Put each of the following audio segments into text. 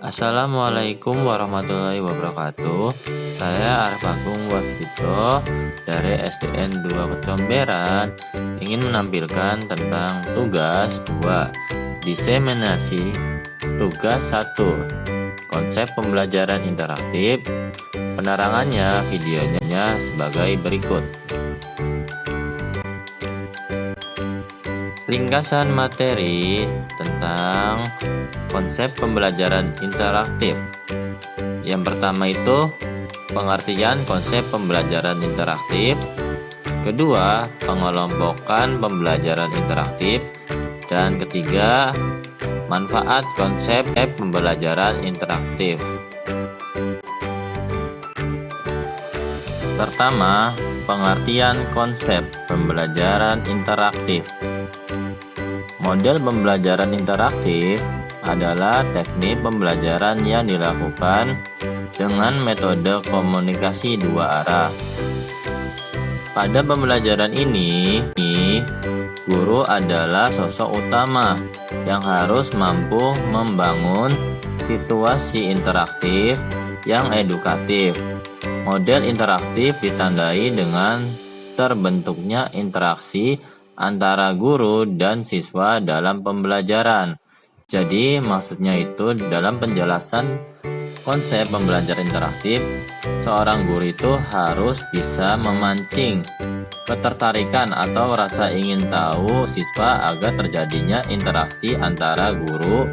Assalamualaikum warahmatullahi wabarakatuh. Saya Arif Agung Waskito dari SDN 2 Kecomberan ingin menampilkan tentang tugas 2 diseminasi. Tugas 1 konsep pembelajaran interaktif. Penerangannya videonya sebagai berikut. Ringkasan materi tentang konsep pembelajaran interaktif. Yang pertama itu pengertian konsep pembelajaran interaktif. Kedua, pengelompokan pembelajaran interaktif. Dan ketiga, manfaat konsep pembelajaran interaktif. Pertama, pengertian konsep pembelajaran interaktif. Model pembelajaran interaktif adalah teknik pembelajaran yang dilakukan dengan metode komunikasi dua arah. Pada pembelajaran ini, guru adalah sosok utama yang harus mampu membangun situasi interaktif yang edukatif. Model interaktif ditandai dengan terbentuknya interaksi antara guru dan siswa dalam pembelajaran. Jadi maksudnya itu dalam penjelasan konsep pembelajaran interaktif, seorang guru itu harus bisa memancing ketertarikan atau rasa ingin tahu siswa agar terjadinya interaksi antara guru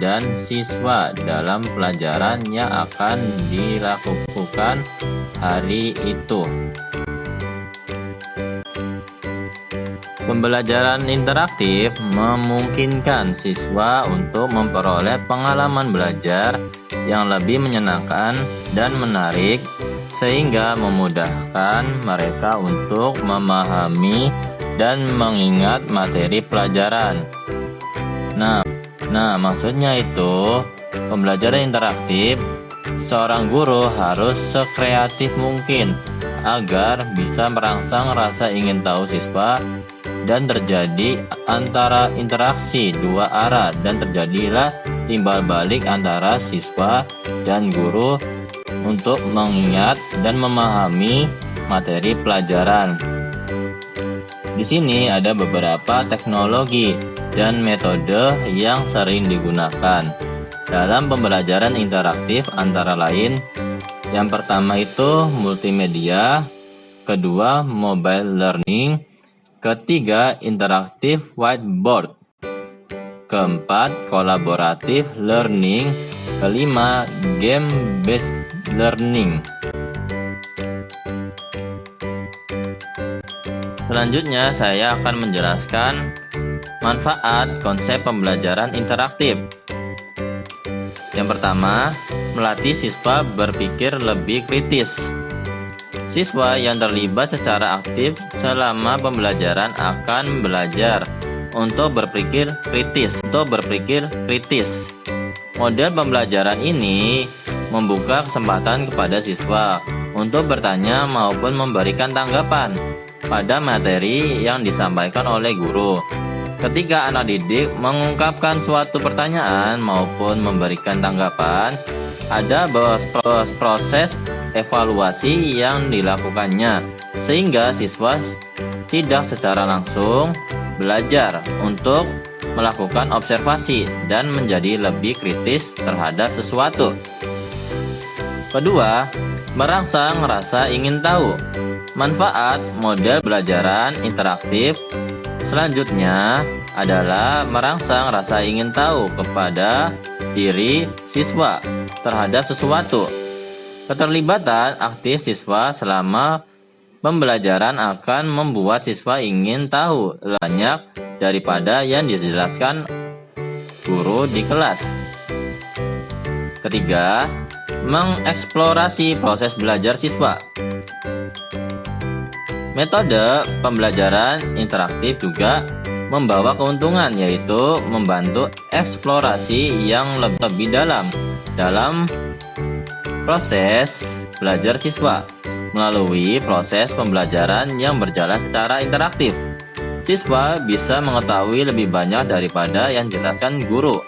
dan siswa dalam pelajaran yang akan dilakukan hari itu. Pembelajaran interaktif memungkinkan siswa untuk memperoleh pengalaman belajar yang lebih menyenangkan dan menarik, sehingga memudahkan mereka untuk memahami dan mengingat materi pelajaran. Nah, maksudnya itu, pembelajaran interaktif, seorang guru harus sekreatif mungkin agar bisa merangsang rasa ingin tahu siswa dan terjadi antara interaksi dua arah dan terjadilah timbal balik antara siswa dan guru untuk mengingat dan memahami materi pelajaran. Di sini ada beberapa teknologi dan metode yang sering digunakan dalam pembelajaran interaktif, antara lain yang pertama itu multimedia, kedua mobile learning, ketiga interaktif whiteboard, keempat kolaboratif learning, kelima game based learning. Selanjutnya saya akan menjelaskan manfaat konsep pembelajaran interaktif. Yang pertama, melatih siswa berpikir lebih kritis. Siswa yang terlibat secara aktif selama pembelajaran akan belajar untuk berpikir kritis. Model pembelajaran ini membuka kesempatan kepada siswa untuk bertanya maupun memberikan tanggapan pada materi yang disampaikan oleh guru. Ketika anak didik mengungkapkan suatu pertanyaan maupun memberikan tanggapan, ada proses evaluasi yang dilakukannya, sehingga siswa tidak secara langsung belajar untuk melakukan observasi dan menjadi lebih kritis terhadap sesuatu. Kedua, merangsang rasa ingin tahu. Manfaat model pembelajaran interaktif selanjutnya adalah merangsang rasa ingin tahu kepada diri siswa terhadap sesuatu. Keterlibatan aktif siswa selama pembelajaran akan membuat siswa ingin tahu lebih banyak daripada yang dijelaskan guru di kelas. Ketiga, mengeksplorasi proses belajar siswa. Metode pembelajaran interaktif juga membawa keuntungan, yaitu membantu eksplorasi yang lebih dalam proses belajar siswa. Melalui proses pembelajaran yang berjalan secara interaktif, siswa bisa mengetahui lebih banyak daripada yang dijelaskan guru.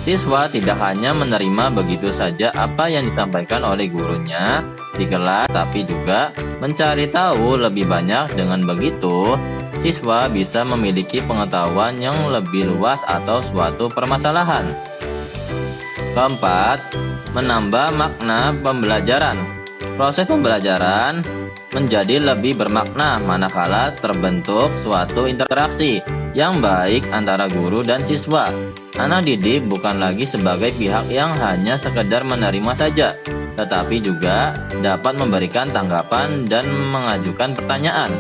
Siswa tidak hanya menerima begitu saja apa yang disampaikan oleh gurunya di kelas, tapi juga mencari tahu lebih banyak. Dengan begitu, siswa bisa memiliki pengetahuan yang lebih luas atau suatu permasalahan. Keempat, menambah makna pembelajaran. Proses pembelajaran menjadi lebih bermakna manakala terbentuk suatu interaksi yang baik antara guru dan siswa. Anak didik bukan lagi sebagai pihak yang hanya sekedar menerima saja, tetapi juga dapat memberikan tanggapan dan mengajukan pertanyaan.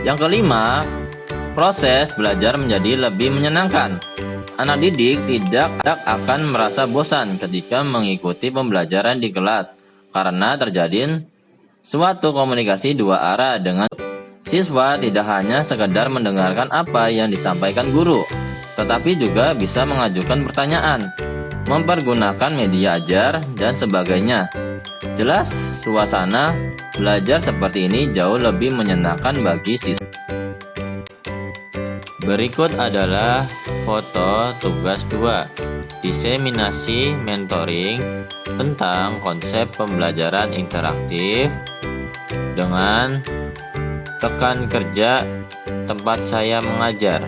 Yang kelima, proses belajar menjadi lebih menyenangkan. Anak didik tidak akan merasa bosan ketika mengikuti pembelajaran di kelas karena terjadi suatu komunikasi dua arah dengan siswa. Tidak hanya sekedar mendengarkan apa yang disampaikan guru, tetapi juga bisa mengajukan pertanyaan, mempergunakan media ajar, dan sebagainya. Jelas, suasana belajar seperti ini jauh lebih menyenangkan bagi siswa. Berikut adalah foto tugas 2, diseminasi mentoring tentang konsep pembelajaran interaktif dengan rekan kerja tempat saya mengajar.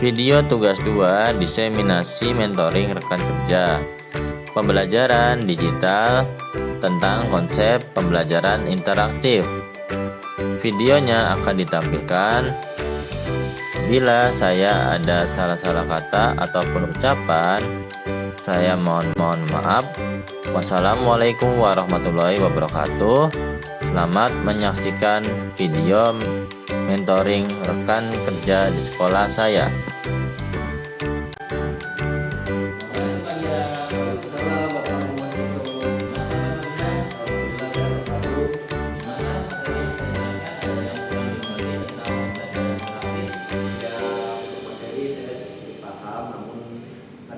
Video tugas 2, diseminasi mentoring rekan kerja, pembelajaran digital tentang konsep pembelajaran interaktif. Videonya akan ditampilkan. Bila saya ada salah-salah kata ataupun ucapan, saya mohon maaf. Wassalamualaikum warahmatullahi wabarakatuh. Selamat menyaksikan video mentoring rekan kerja di sekolah saya.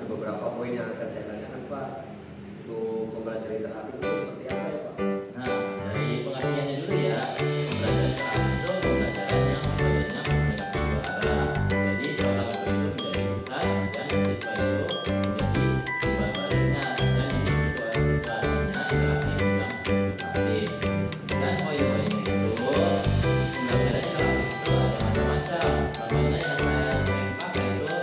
Beberapa poin yang akan saya tanyakan, Pak. Untuk pembelajaran interaktif itu seperti apa ya, Pak? Nah, dari pengertiannya dulu ya. Pembelajaran interaktif itu pembelajaran yang metodenya komunikasi dua arah. Jadi seorang guru itu menjadi pusat dan siswa itu menjadi timbal baliknya. Dan ini situasinya interaktif dan edukatif. Dan poin-poinnya itu pembelajaran interaktif itu ada macam-macam. Contohnya yang saya sering pakai itu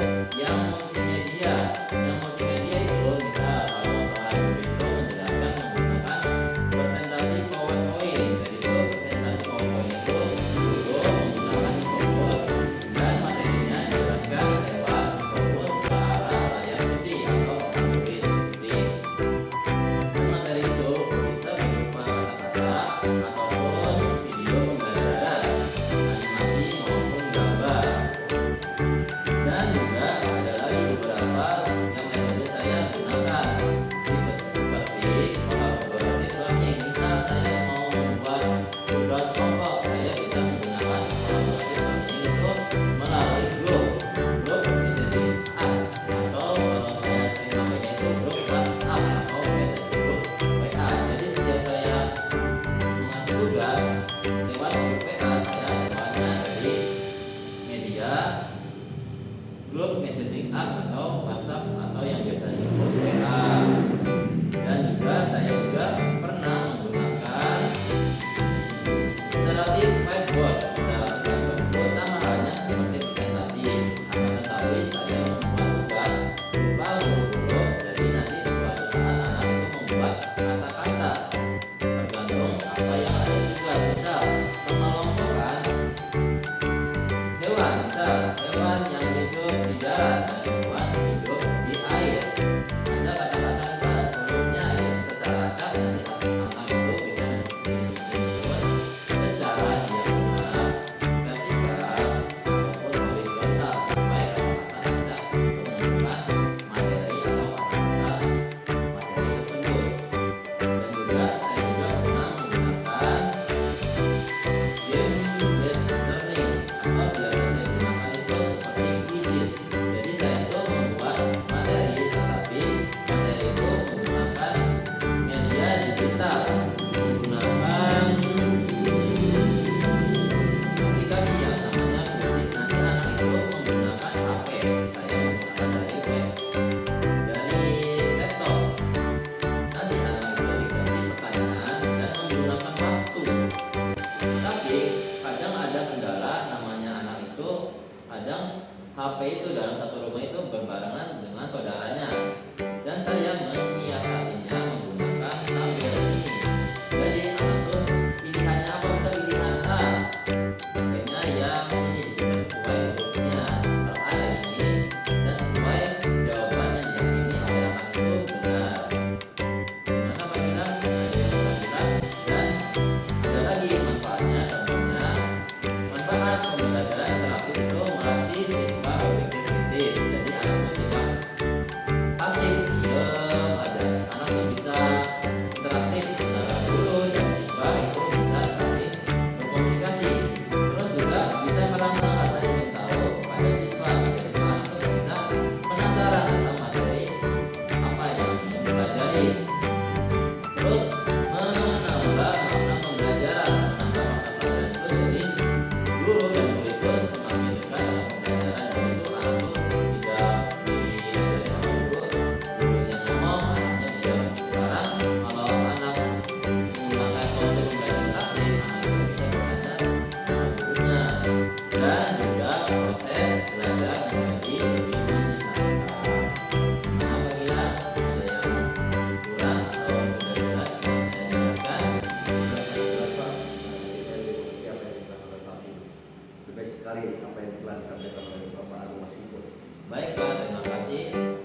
yang multimedia. Yang multimedia itu misal kalau seorang guru itu menjelaskan menggunakan presentasi PowerPoint. Jadi itu presentasi PowerPoint itu guru menggunakan infografis dan materinya dijelaskan lewat infografis ke arah layar putih atau tulis putih. Dan materi itu bisa berupa kata-kata ataupun video pembelajaran, animasi maupun gambar. Dan juga ada lagi beberapa yang metode saya gunakan seperti kolaboratif learning. Misal saya mau membuat tugas kelompok, saya bisa menggunakan kolaboratif learning itu melalui grup messaging apps, atau kalau saya sering pakainya itu grup WhatsApp atau grup WA. Jadi setiap saya mengasih tugas lewat grup WA, saya lewatnya dari media grup messaging app atau WhatsApp atau yang biasa disebut WA. Dan juga saya juga pernah menggunakan interaktif whiteboard. Interaktif whiteboard itu sama halnya seperti presentasi, akan tetapi saya membuat tugas berupa huruf-huruf. Jadi nanti suatu saat anak itu membuat kata-kata tergantung apa yang ada di tugas. Misal mengelompokkan hewan, misal hewan yang hidup di darat dan hewan hidup di air. HP itu dalam satu rumah itu berbarengan dengan saudaranya, dan saya menyiasatinya menggunakan tabel ini. Jadi anak tuh pilihannya apa, bisa pilihan A, pakainya yang ini bukan sesuai hurufnya kalau ada ini, dan sesuai jawaban yang diyakini oleh anak itu benar. Gimana Pak Gilang? Ada yang kurang jelas? Dan ada lagi manfaatnya, tentunya manfaat pembelajaran interaktif itu melatih siswa berpikir kritis. Jadi anak itu tidak pasif diam aja, anak itu bisa interaktif antara guru dan siswa, itu bisa saling berkomunikasi, terus juga bisa merangsang rasa ingin tahu pada siswa. Jadi anak itu bisa penasaran tentang materi apa yang dipelajari, terus menambah makna pembelajaran. Menambah makna pelajaran itu jadi guru dan murid itu semakin dekat dalam pembelajaran. Jadi itu anak tuh tidak diajari sama guru, gurunya ngomong, anaknya diam. Sekarang kalau anak menggunakan konsep pembelajaran praktik, anak itu bisa bertanya sama gurunya, dan juga proses belajar menjadi lebih menyenangkan. Nah, apabila ada yang kurang atau sudah jelas yang saya jelaskan, Jelas Pak. Jadi saya mengikuti apa yang dikatakan oleh Pak Guru. Lebih baik sekali apa yang telah disampaikan oleh Bapak Agung Masipur. baik Pak, terima kasih.